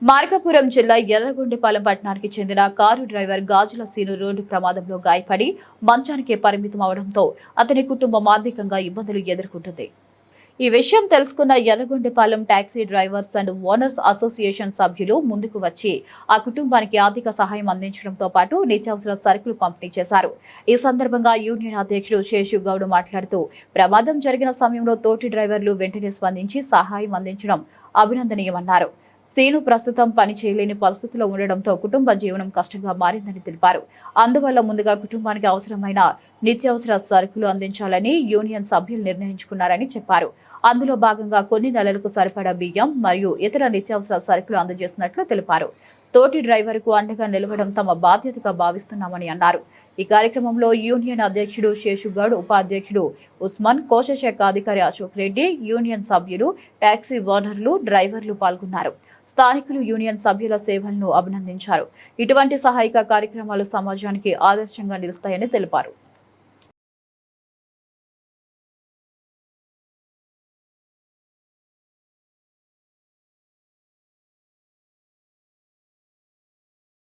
మార్కాపురం జిల్లా ఎర్రగొండపాలెం పట్టణానికి చెందిన కారు డ్రైవర్ గాజుల సీను రోడ్డు ప్రమాదంలో గాయపడి మంచానికి పరిమితం అవడంతో అతని కుటుంబం ఆర్థికంగా ఇబ్బందులు ఎదుర్కొంటుంది. ఈ విషయం తెలుసుకున్న Yerragondapalem taxi drivers and owners association సభ్యులు ముందుకు వచ్చి ఆ కుటుంబానికి ఆర్థిక సహాయం అందించడంతో పాటు నిత్యావసర సరుకులు పంపిణీ చేశారు. ఈ సందర్భంగా యూనియన్ అధ్యక్షుడు శేషు గౌడ్ మాట్లాడుతూ ప్రమాదం జరిగిన సమయంలో తోటి డ్రైవర్లు వెంటనే స్పందించి సహాయం అందించడం అభినందనీయమన్నారు. సీను ప్రస్తుతం పని చేయలేని పరిస్థితిలో ఉండడంతో కుటుంబ జీవనం కష్టంగా మారిందని తెలిపారు. అందువల్ల ముందుగా కుటుంబానికి అవసరమైన నిత్యావసర సరుకులు అందించాలని యూనియన్ సభ్యులు నిర్ణయించుకున్నారని చెప్పారు. అందులో భాగంగా కొన్ని నెలలకు సరిపడా బియ్యం మరియు ఇతర నిత్యావసర సరుకులు అందజేసినట్లు తెలిపారు. తోటి డ్రైవర్కు అండగా నిలవడం తమ బాధ్యతగా భావిస్తున్నామని అన్నారు. ఈ కార్యక్రమంలో యూనియన్ అధ్యక్షుడు శేషుగౌడ్, ఉపాధ్యక్షుడు ఉస్మాన్, కోశశాఖ అధికారి అశోక్ రెడ్డి, యూనియన్ సభ్యులు, టాక్సీ ఓనర్లు, డ్రైవర్లు పాల్గొన్నారు. స్థానికులు యూనియన్ సభ్యుల సేవలను అభినందించారు. ఇటువంటి సహాయక కార్యక్రమాలు సమాజానికి ఆదర్శంగా నిలుస్తాయని తెలిపారు.